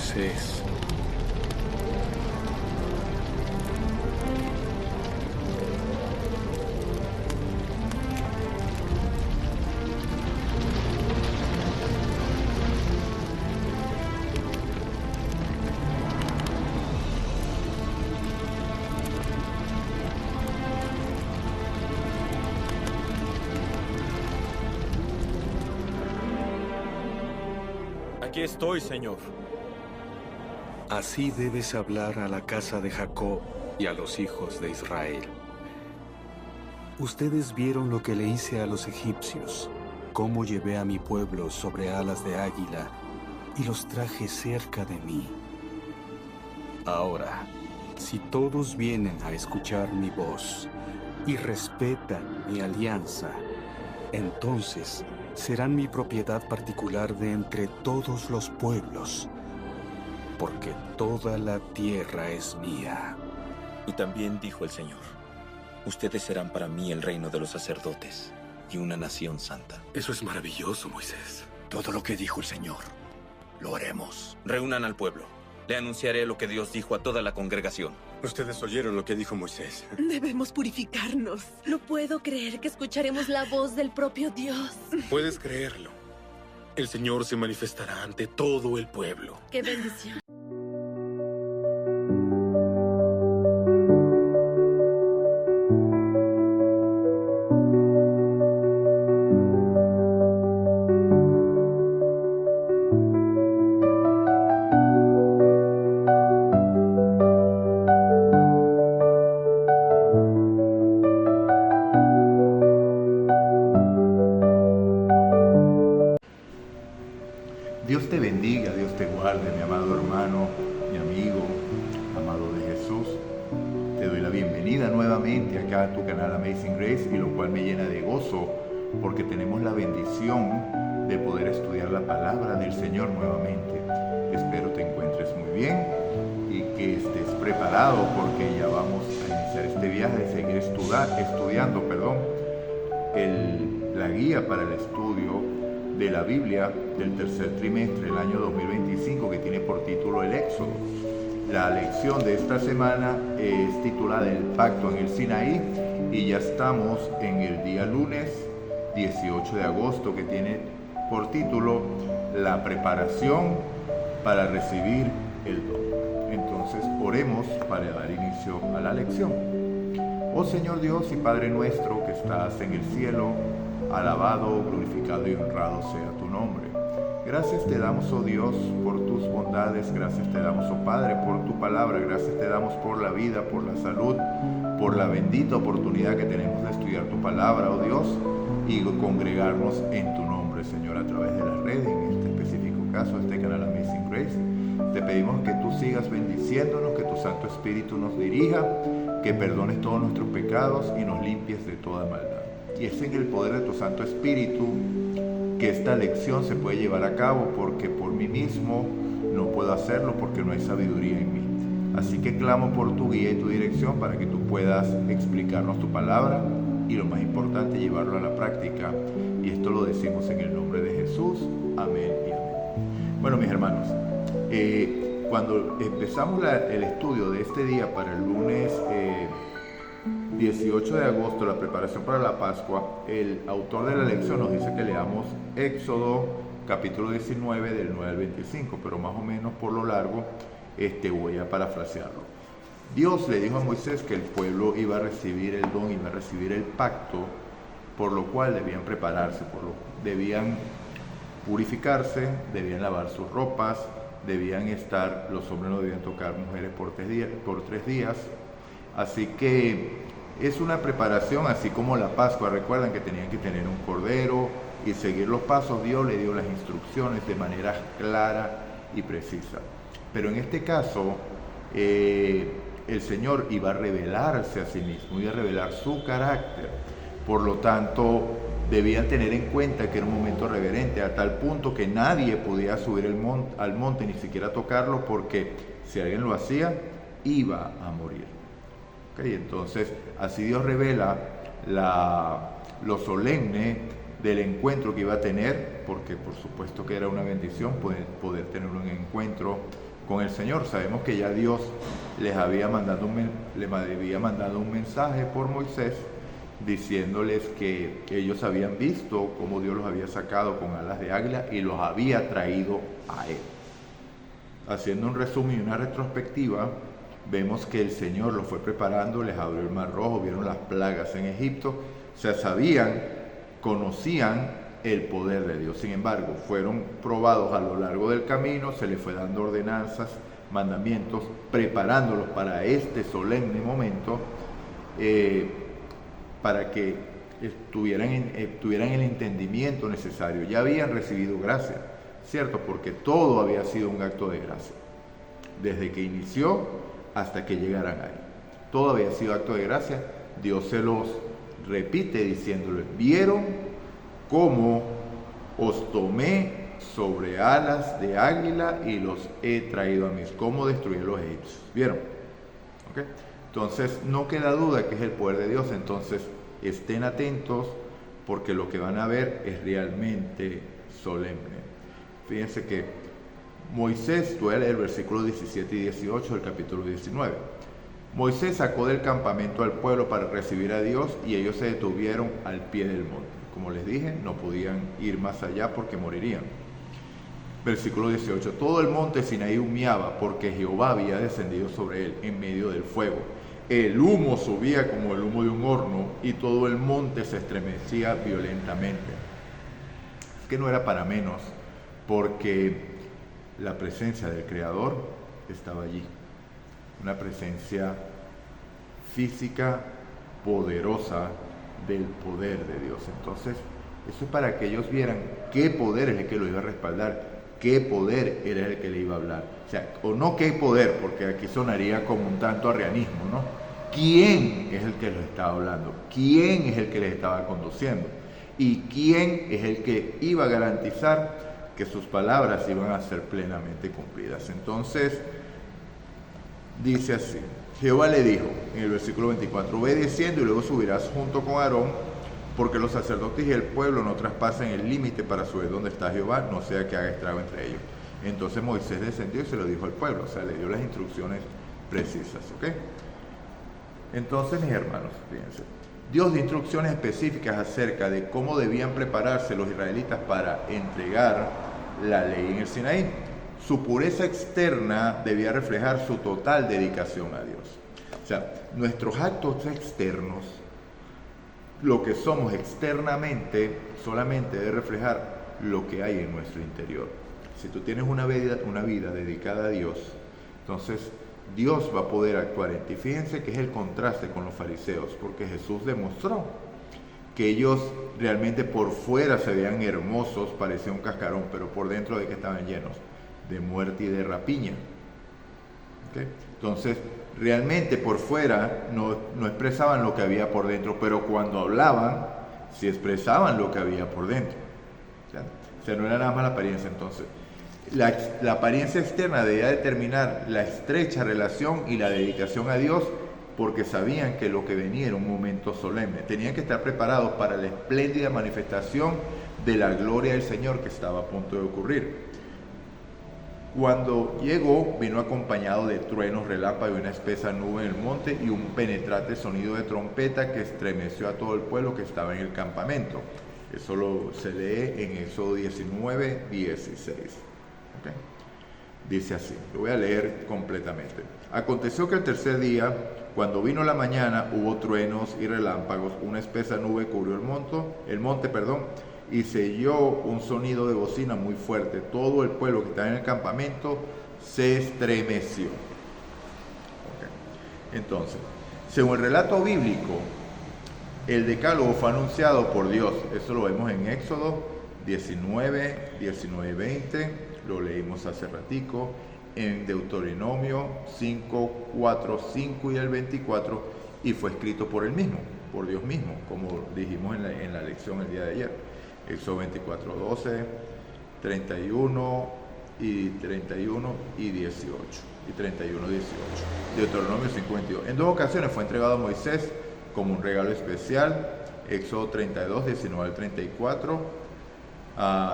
Moisés. Aquí estoy, Señor. Así debes hablar a la casa de Jacob y a los hijos de Israel. Ustedes vieron lo que le hice a los egipcios, cómo llevé a mi pueblo sobre alas de águila y los traje cerca de mí. Ahora, si todos vienen a escuchar mi voz y respetan mi alianza, entonces serán mi propiedad particular de entre todos los pueblos, porque toda la tierra es mía. Y también dijo el Señor: ustedes serán para mí el reino de los sacerdotes y una nación santa. Eso es maravilloso, Moisés. Todo lo que dijo el Señor, lo haremos. Reúnan al pueblo. Le anunciaré lo que Dios dijo a toda la congregación. Ustedes oyeron lo que dijo Moisés. Debemos purificarnos. No puedo creer que escucharemos la voz del propio Dios. Puedes creerlo. El Señor se manifestará ante todo el pueblo. ¡Qué bendición! Dios te bendiga, Dios te guarde, mi amado hermano, mi amigo, amado de Jesús. Te doy la bienvenida nuevamente acá a tu canal Amazing Grace, y lo cual me llena de gozo porque tenemos la bendición de poder estudiar la palabra del Señor nuevamente. Espero te encuentres muy bien y que estés preparado, porque ya vamos a iniciar este viaje de seguir estudiando la guía para el estudio de la Biblia del tercer trimestre del año 2025, que tiene por título el Éxodo. La lección de esta semana es titulada El Pacto en el Sinaí, y ya estamos en el día lunes 18 de agosto, que tiene por título La preparación para recibir el don. Entonces oremos para dar inicio a la lección. Oh Señor Dios y Padre nuestro que estás en el cielo, alabado, glorificado y honrado sea tu nombre. Gracias te damos, oh Dios, por tus bondades. Gracias te damos, oh Padre, por tu palabra. Gracias te damos por la vida, por la salud, por la bendita oportunidad que tenemos de estudiar tu palabra, oh Dios, y congregarnos en tu nombre, Señor, a través de las redes, en este específico caso, este canal Amazing Grace. Te pedimos que tú sigas bendiciéndonos, que tu Santo Espíritu nos dirija, que perdones todos nuestros pecados y nos limpies de toda maldad. Y es en el poder de tu Santo Espíritu que esta lección se puede llevar a cabo, porque por mí mismo no puedo hacerlo, porque no hay sabiduría en mí. Así que clamo por tu guía y tu dirección para que tú puedas explicarnos tu palabra y, lo más importante, llevarlo a la práctica. Y esto lo decimos en el nombre de Jesús. Amén y amén. Bueno, mis hermanos, cuando empezamos el estudio de este día para el lunes 18 de agosto, la preparación para la Pascua, el autor de la lección nos dice que leamos Éxodo capítulo 19 del 9 al 25, pero más o menos por lo largo voy a parafrasearlo. Dios le dijo a Moisés que el pueblo iba a recibir el don, iba a recibir el pacto, por lo cual debían prepararse, debían purificarse, debían lavar sus ropas, los hombres no debían tocar mujeres por 3 días. Así que es una preparación, así como la Pascua. Recuerdan que tenían que tener un cordero y seguir los pasos. Dios le dio las instrucciones de manera clara y precisa. Pero en este caso, el Señor iba a revelarse a sí mismo, iba a revelar su carácter. Por lo tanto, debían tener en cuenta que era un momento reverente, a tal punto que nadie podía subir al monte, ni siquiera tocarlo, porque si alguien lo hacía, iba a morir. Okay, entonces, así Dios revela lo solemne del encuentro que iba a tener, porque por supuesto que era una bendición poder tener un encuentro con el Señor. Sabemos que ya Dios les había mandado un mensaje por Moisés, diciéndoles que ellos habían visto cómo Dios los había sacado con alas de águila y los había traído a Él. Haciendo un resumen y una retrospectiva, vemos que el Señor los fue preparando, les abrió el Mar Rojo, vieron las plagas en Egipto, o sea, conocían el poder de Dios. Sin embargo, fueron probados a lo largo del camino, se les fue dando ordenanzas, mandamientos, preparándolos para este solemne momento, para que tuvieran el entendimiento necesario. Ya habían recibido gracia, ¿cierto? Porque todo había sido un acto de gracia, desde que inició hasta que llegaran ahí. Todo había sido acto de gracia. Dios se los repite diciéndoles: ¿vieron cómo os tomé sobre alas de águila y los he traído a mí? ¿Cómo destruí a los egipcios? ¿Vieron? ¿Okay? Entonces no queda duda que es el poder de Dios. Entonces estén atentos, porque lo que van a ver es realmente solemne. Fíjense que Moisés, voy a leer versículos 17 y 18 del capítulo 19. Moisés sacó del campamento al pueblo para recibir a Dios, y ellos se detuvieron al pie del monte. Como les dije, no podían ir más allá porque morirían. Versículo 18. Todo el monte Sinaí humeaba, porque Jehová había descendido sobre él en medio del fuego. El humo subía como el humo de un horno, y todo el monte se estremecía violentamente. Es que no era para menos, porque la presencia del Creador estaba allí. Una presencia física, poderosa, del poder de Dios. Entonces, eso es para que ellos vieran qué poder es el que lo iba a respaldar, qué poder era el que le iba a hablar. O sea, o no qué poder, porque aquí sonaría como un tanto arrianismo, ¿no? ¿Quién es el que les estaba hablando? ¿Quién es el que les estaba conduciendo? ¿Y quién es el que iba a garantizar que sus palabras iban a ser plenamente cumplidas? Entonces, dice así: Jehová le dijo en el versículo 24: ve desciendo y luego subirás junto con Aarón, porque los sacerdotes y el pueblo no traspasen el límite para subir donde está Jehová, no sea que haga estrago entre ellos. Entonces Moisés descendió y se lo dijo al pueblo, o sea, le dio las instrucciones precisas, ¿ok? Entonces, mis hermanos, fíjense, Dios dio instrucciones específicas acerca de cómo debían prepararse los israelitas para entregar la ley en el Sinaí. Su pureza externa debía reflejar su total dedicación a Dios. O sea, nuestros actos externos, lo que somos externamente, solamente debe reflejar lo que hay en nuestro interior. Si tú tienes una vida dedicada a Dios, entonces Dios va a poder actuar en ti. Fíjense que es el contraste con los fariseos, porque Jesús demostró que ellos realmente por fuera se veían hermosos, parecía un cascarón, pero por dentro de que estaban llenos de muerte y de rapiña. ¿Okay? Entonces, realmente por fuera no expresaban lo que había por dentro, pero cuando hablaban, sí expresaban lo que había por dentro. O sea, no era nada más la apariencia. Entonces, la apariencia externa debía determinar la estrecha relación y la dedicación a Dios, porque sabían que lo que venía era un momento solemne. Tenían que estar preparados para la espléndida manifestación de la gloria del Señor que estaba a punto de ocurrir. Cuando llegó, vino acompañado de truenos, relámpagos y una espesa nube en el monte y un penetrante sonido de trompeta que estremeció a todo el pueblo que estaba en el campamento. Eso se lee en Éxodo 19, 16. ¿Okay? Dice así, lo voy a leer completamente. Aconteció que el tercer día, cuando vino la mañana, hubo truenos y relámpagos, una espesa nube cubrió el monte, y se oyó un sonido de bocina muy fuerte. Todo el pueblo que estaba en el campamento se estremeció. Okay. Entonces, según el relato bíblico, el decálogo fue anunciado por Dios. Eso lo vemos en Éxodo 19, 20, lo leímos hace ratico, en Deuteronomio 5, 4, 5 y el 24, y fue escrito por él mismo, por Dios mismo, como dijimos en la lección el día de ayer. Éxodo 24, 12, 31 y 18. Y 31, 18. Deuteronomio 5, 22. En dos ocasiones fue entregado a Moisés como un regalo especial. Éxodo 32, 19 al 34,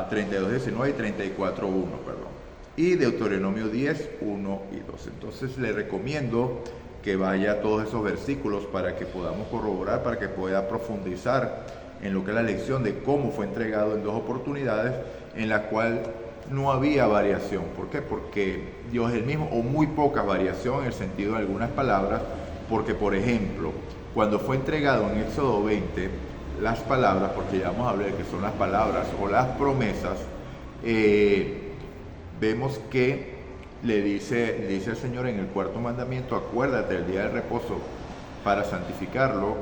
32, 19 y 34, 1, perdón. y Deuteronomio 10, 1 y 2. Entonces le recomiendo que vaya a todos esos versículos para que podamos corroborar, para que pueda profundizar en lo que es la lección de cómo fue entregado en 2 oportunidades, en la cual no había variación. ¿Por qué? Porque Dios es el mismo, o muy poca variación en el sentido de algunas palabras, porque por ejemplo, cuando fue entregado en Éxodo 20, las palabras, porque ya vamos a hablar de que son las palabras o las promesas, vemos que le dice el Señor en el 4.º mandamiento: acuérdate del día del reposo para santificarlo,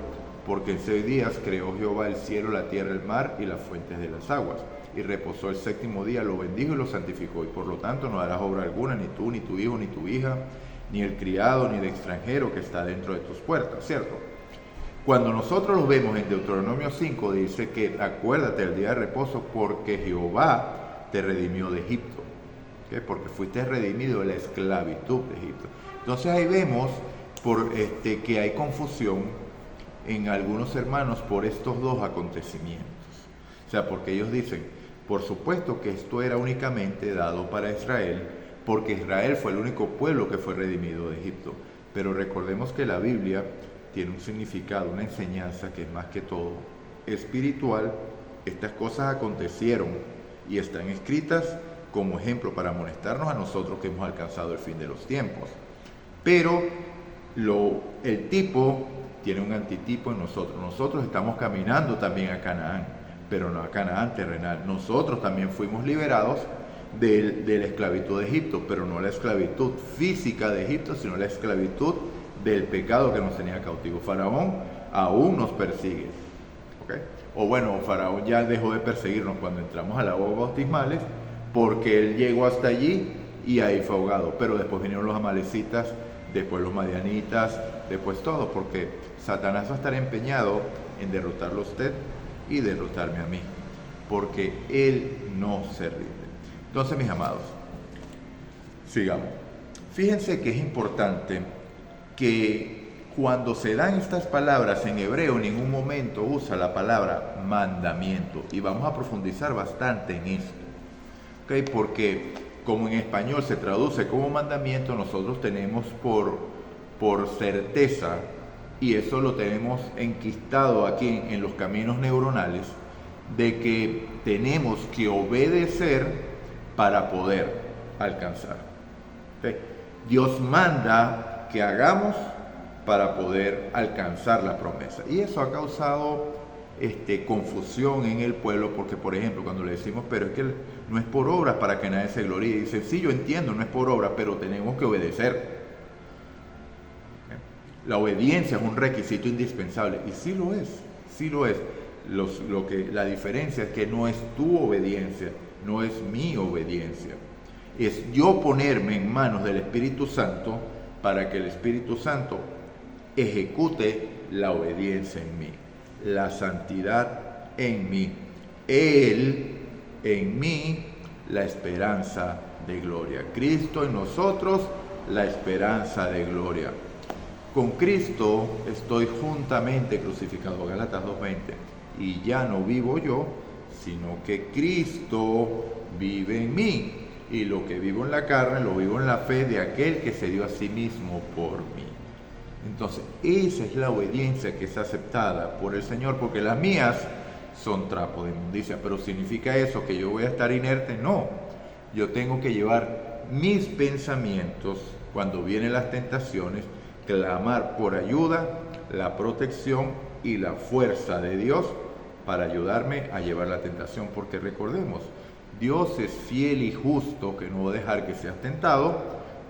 porque en 6 días creó Jehová el cielo, la tierra, el mar y las fuentes de las aguas. Y reposó el 7.º día, lo bendijo y lo santificó. Y por lo tanto no harás obra alguna, ni tú, ni tu hijo, ni tu hija, ni el criado, ni el extranjero que está dentro de tus puertas, ¿cierto? Cuando nosotros lo vemos en Deuteronomio 5, dice que acuérdate del día de reposo porque Jehová te redimió de Egipto. ¿Okay? Porque fuiste redimido de la esclavitud de Egipto. Entonces ahí vemos que hay confusión en algunos hermanos por estos 2 acontecimientos. O sea, porque ellos dicen, por supuesto que esto era únicamente dado para Israel, porque Israel fue el único pueblo que fue redimido de Egipto. Pero recordemos que la Biblia tiene un significado, una enseñanza que es más que todo espiritual. Estas cosas acontecieron y están escritas como ejemplo para amonestarnos a nosotros que hemos alcanzado el fin de los tiempos. Pero el tipo tiene un antitipo en nosotros. Nosotros estamos caminando también a Canaán, pero no a Canaán terrenal. Nosotros también fuimos liberados de la esclavitud de Egipto, pero no la esclavitud física de Egipto, sino la esclavitud del pecado que nos tenía cautivos. Faraón aún nos persigue, ¿okay? O bueno, Faraón ya dejó de perseguirnos cuando entramos a las aguas bautismales, porque él llegó hasta allí y ahí fue ahogado. Pero después vinieron los amalecitas, después los madianitas, después todo, porque Satanás va a estar empeñado en derrotarlo a usted y derrotarme a mí, porque él no se rinde. Entonces, mis amados, sigamos. Fíjense que es importante que cuando se dan estas palabras en hebreo, en ningún momento usa la palabra mandamiento, y vamos a profundizar bastante en esto, ¿okay? Porque como en español se traduce como mandamiento, nosotros tenemos por certeza, y eso lo tenemos enquistado aquí en los caminos neuronales, de que tenemos que obedecer para poder alcanzar. ¿Okay? Dios manda que hagamos para poder alcanzar la promesa. Y eso ha causado confusión en el pueblo, porque por ejemplo cuando le decimos, pero es que no es por obras para que nadie se gloríe, dice, sí, yo entiendo, no es por obras, pero tenemos que obedecer. ¿Okay? La obediencia es un requisito indispensable, y sí lo es, sí lo es. La diferencia es que no es tu obediencia, no es mi obediencia, es yo ponerme en manos del Espíritu Santo para que el Espíritu Santo ejecute la obediencia en mí, la santidad en mí, Él en mí, la esperanza de gloria. Cristo en nosotros, la esperanza de gloria. Con Cristo estoy juntamente crucificado, Gálatas 2:20, y ya no vivo yo, sino que Cristo vive en mí, y lo que vivo en la carne lo vivo en la fe de aquel que se dio a sí mismo por mí. Entonces, esa es la obediencia que es aceptada por el Señor, porque las mías son trapos de inmundicia. Pero ¿significa eso que yo voy a estar inerte? No, yo tengo que llevar mis pensamientos cuando vienen las tentaciones, clamar por ayuda, la protección y la fuerza de Dios para ayudarme a llevar la tentación, porque recordemos, Dios es fiel y justo, que no va a dejar que seas tentado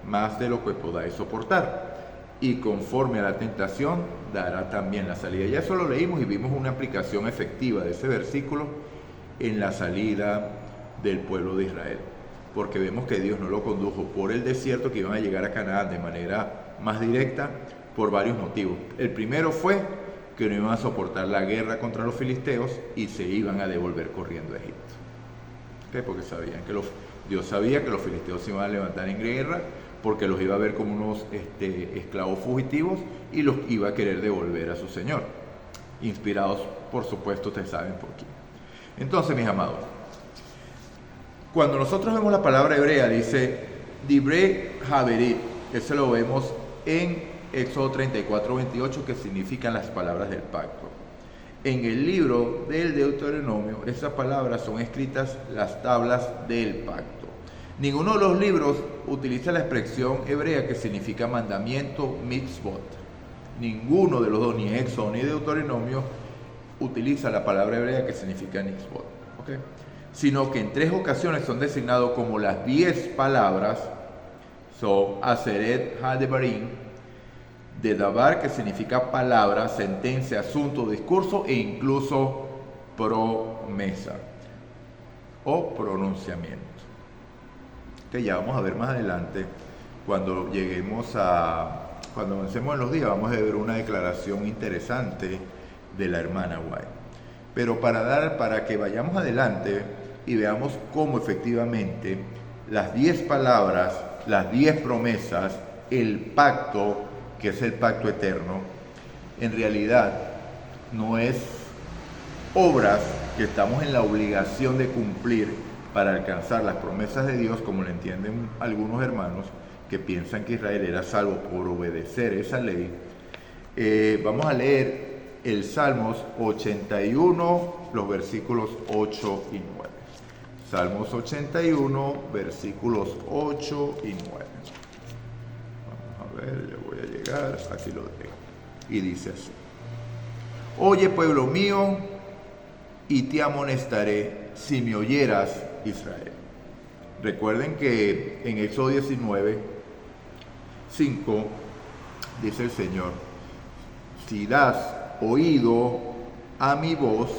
más de lo que podáis soportar, y conforme a la tentación dará también la salida. Ya eso lo leímos y vimos una aplicación efectiva de ese versículo en la salida del pueblo de Israel, porque vemos que Dios no lo condujo por el desierto, que iban a llegar a Canaán de manera más directa, por varios motivos. El primero fue que no iban a soportar la guerra contra los filisteos y se iban a devolver corriendo a Egipto. ¿Okay? Porque sabían que Dios sabía que los filisteos se iban a levantar en guerra, porque los iba a ver como unos esclavos fugitivos y los iba a querer devolver a su Señor. Inspirados, por supuesto, ustedes saben por quién. Entonces, mis amados, Cuando nosotros vemos la palabra hebrea, dice Dibre Haberit, eso lo vemos en Éxodo 34:28, que significan las palabras del pacto. En el libro del Deuteronomio, esas palabras son escritas las tablas del pacto. Ninguno de los libros utiliza la expresión hebrea que significa mandamiento, mitzvot. Ninguno de los dos, ni Éxodo ni Deuteronomio, utiliza la palabra hebrea que significa mitzvot. ¿Okay? Sino que en 3 ocasiones son designados como las 10 palabras, son Aseret HaDevarim, de Dabar, que significa palabra, sentencia, asunto, discurso e incluso promesa o pronunciamiento. Que ya vamos a ver más adelante, cuando avancemos en los días, vamos a ver una declaración interesante de la hermana White. Pero para que vayamos adelante y veamos cómo efectivamente las 10 palabras, las 10 promesas, el pacto, que es el pacto eterno, en realidad no es obras que estamos en la obligación de cumplir para alcanzar las promesas de Dios, como lo entienden algunos hermanos que piensan que Israel era salvo por obedecer esa ley. Vamos a leer el Salmos 81, los versículos 8 y 9. Salmos 81, versículos 8 y 9. Vamos a ver, ya voy a llegar, aquí lo tengo. Y dice así: Oye, pueblo mío, y te amonestaré si me oyeras, Israel. Recuerden que en Éxodo 19, 5, dice el Señor: si das oído a mi voz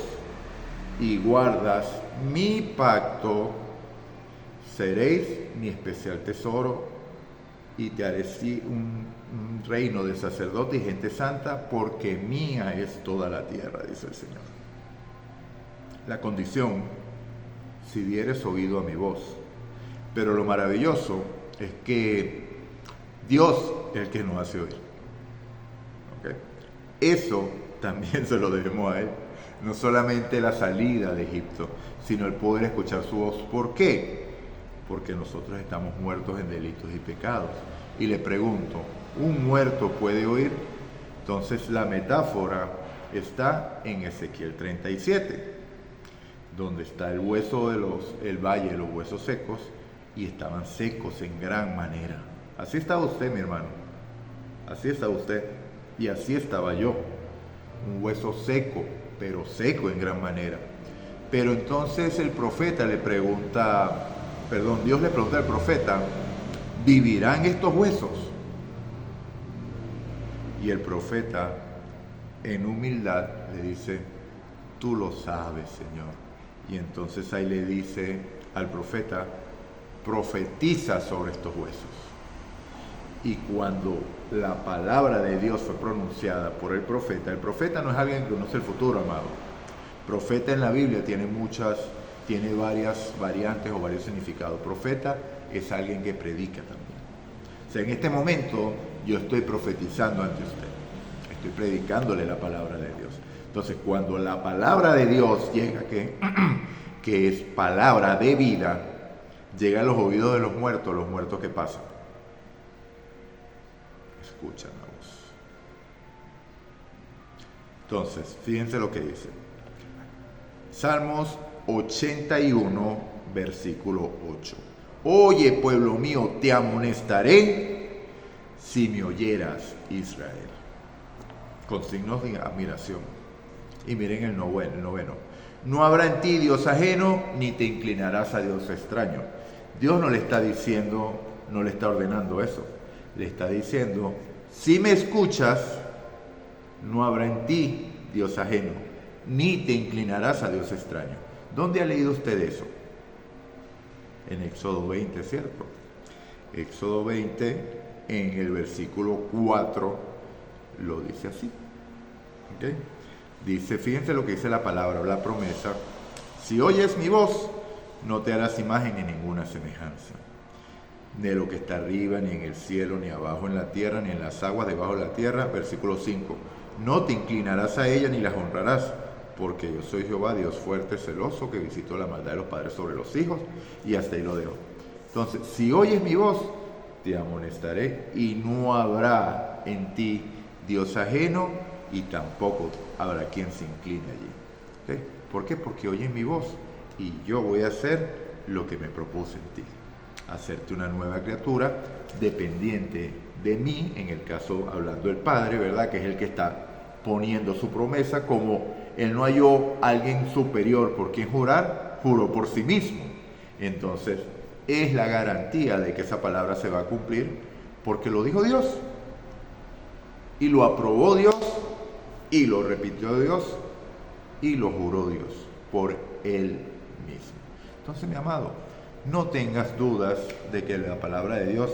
y guardas mi pacto, seréis mi especial tesoro y te haré un reino de sacerdotes y gente santa, porque mía es toda la tierra, dice el Señor. La condición, si dieres oído a mi voz. Pero lo maravilloso es que Dios es el que nos hace oír. ¿Okay? Eso también se lo debemos a Él. No solamente la salida de Egipto, sino el poder escuchar su voz. ¿Por qué? Porque nosotros estamos muertos en delitos y pecados. Y le pregunto, ¿un muerto puede oír? Entonces la metáfora está en Ezequiel 37, donde está el hueso el valle de los huesos secos, y estaban secos en gran manera. Así estaba usted, mi hermano. Así estaba usted. Y así estaba yo. Un hueso seco, pero seco en gran manera. Pero entonces el profeta le pregunta, Dios le pregunta al profeta: ¿vivirán estos huesos? Y el profeta, en humildad, le dice: tú lo sabes, Señor. Y entonces ahí le dice al profeta: profetiza sobre estos huesos. Y cuando la palabra de Dios fue pronunciada por el profeta no es alguien que conoce el futuro, amado. Profeta en la Biblia tiene varias variantes o varios significados. Profeta es alguien que predica también. O sea, en este momento yo estoy profetizando ante usted. Estoy predicándole la palabra de Dios. Entonces, cuando la palabra de Dios llega, que es palabra de vida, llega a los oídos de los muertos que pasan. Escuchan la voz. Entonces, fíjense lo que dice. Salmos 81, versículo 8. Oye, pueblo mío, te amonestaré si me oyeras, Israel. Con signos de admiración. Y miren el noveno. No habrá en ti Dios ajeno, ni te inclinarás a Dios extraño. Dios no le está diciendo, no le está ordenando eso. Le está diciendo: si me escuchas, no habrá en ti Dios ajeno, ni te inclinarás a Dios extraño. ¿Dónde ha leído usted eso? En Éxodo 20, ¿cierto? Éxodo 20, en el versículo 4, lo dice así. ¿Okay? Dice, fíjense lo que dice la palabra, la promesa: si oyes mi voz, no te harás imagen ni ninguna semejanza, de lo que está arriba, ni en el cielo, ni abajo en la tierra, ni en las aguas debajo de la tierra. Versículo 5. No te inclinarás a ella ni las honrarás, porque yo soy Jehová, Dios fuerte, celoso, que visito la maldad de los padres sobre los hijos, y hasta ahí lo dejo. Entonces, si oyes mi voz, te amonestaré, y no habrá en ti Dios ajeno, y tampoco habrá quien se incline allí. ¿Okay? ¿Por qué? Porque oyes mi voz, y yo voy a hacer lo que me propuse en ti. Hacerte una nueva criatura, dependiente de mí, en el caso hablando del Padre, ¿verdad? Que es el que está poniendo su promesa, como él no halló a alguien superior por quien jurar, juró por sí mismo. Entonces, es la garantía de que esa palabra se va a cumplir, porque lo dijo Dios, y lo aprobó Dios, y lo repitió Dios, y lo juró Dios por él mismo. Entonces, mi amado, no tengas dudas de que la palabra de Dios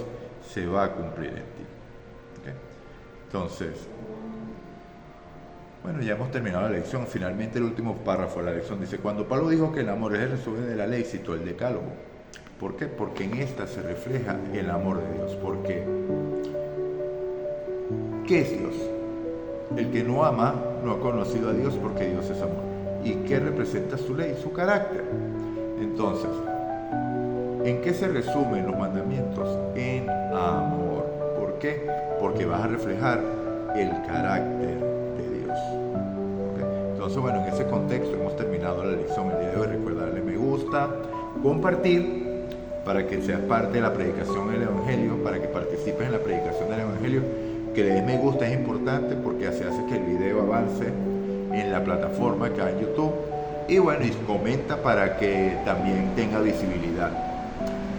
se va a cumplir en ti. ¿Okay? Entonces, bueno, ya hemos terminado la lección. Finalmente, el último párrafo de la lección dice: cuando Pablo dijo que el amor es el resumen de la ley, citó el decálogo. ¿Por qué? Porque en esta se refleja el amor de Dios. Porque, ¿qué es Dios? El que no ama no ha conocido a Dios, porque Dios es amor. ¿Y qué representa su ley? Su carácter. Entonces, ¿en qué se resumen los mandamientos? En amor. ¿Por qué? Porque vas a reflejar el carácter de Dios. ¿Okay? Entonces, bueno, en ese contexto hemos terminado la lección el día de hoy. Recuerda darle me gusta, compartir, para que seas parte de la predicación del Evangelio, para que participes en la predicación del Evangelio. Que le des me gusta es importante, porque así hace que el video avance en la plataforma que hay en YouTube. Y bueno, y comenta para que también tenga visibilidad.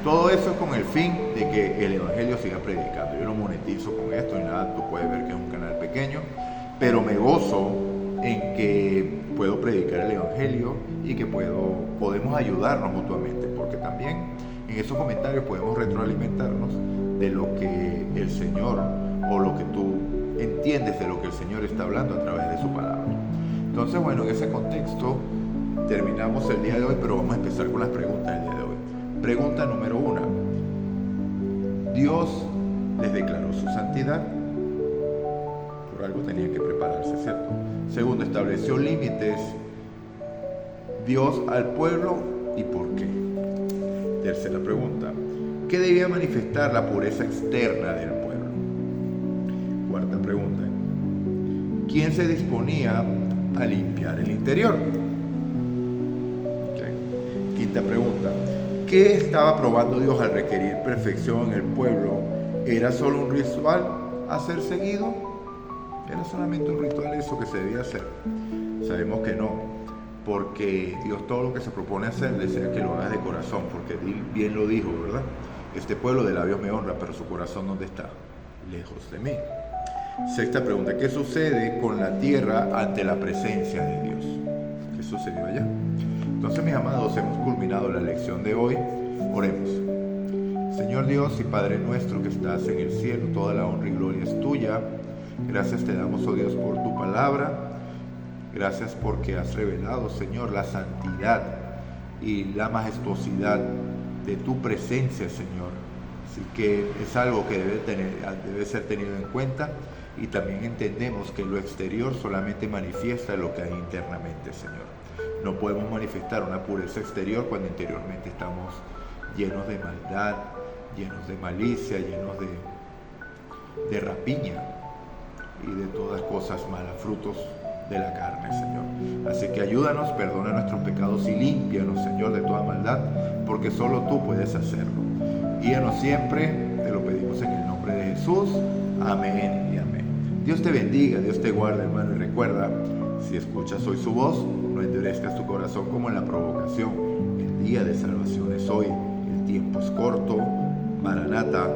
Todo eso con el fin de que el Evangelio siga predicando. Yo no monetizo con esto ni nada, tú puedes ver que es un canal pequeño, pero me gozo en que puedo predicar el Evangelio y que podemos ayudarnos mutuamente, porque también en esos comentarios podemos retroalimentarnos de lo que el Señor, o lo que tú entiendes de lo que el Señor está hablando a través de su palabra. Entonces, bueno, en ese contexto terminamos el día de hoy, pero vamos a empezar con las preguntas del día de hoy. Pregunta número 1. Dios les declaró su santidad. Por algo tenían que prepararse, ¿cierto? Segundo, estableció límites Dios al pueblo, y por qué. Tercera pregunta. ¿Qué debía manifestar la pureza externa del pueblo? Cuarta pregunta. ¿Quién se disponía a limpiar el interior? Okay. Quinta pregunta. ¿Qué estaba probando Dios al requerir perfección en el pueblo? ¿Era solo un ritual a ser seguido? ¿Era solamente un ritual eso que se debía hacer? Sabemos que no, porque Dios todo lo que se propone hacer desea que lo hagas de corazón, porque bien lo dijo, ¿verdad? Este pueblo de labios me honra, pero su corazón ¿dónde está? Lejos de mí. Sexta pregunta. ¿Qué sucede con la tierra ante la presencia de Dios? ¿Qué sucedió allá? Entonces, mis amados, hemos culminado la lección de hoy. Oremos. Señor Dios y Padre nuestro que estás en el cielo, toda la honra y gloria es tuya. Gracias te damos, oh Dios, por tu palabra. Gracias porque has revelado, Señor, la santidad y la majestuosidad de tu presencia, Señor. Así que es algo que debe ser tenido en cuenta, y también entendemos que lo exterior solamente manifiesta lo que hay internamente, Señor. No podemos manifestar una pureza exterior cuando interiormente estamos llenos de maldad, llenos de malicia, llenos de rapiña y de todas cosas malas, frutos de la carne, Señor. Así que ayúdanos, perdona nuestros pecados y límpianos, Señor, de toda maldad, porque solo tú puedes hacerlo. Guíanos siempre, te lo pedimos en el nombre de Jesús. Amén y amén. Dios te bendiga, Dios te guarde, hermano, y recuerda, si escuchas hoy su voz, no endurezcas tu corazón como en la provocación. El día de salvación es hoy, el tiempo es corto. Maranata.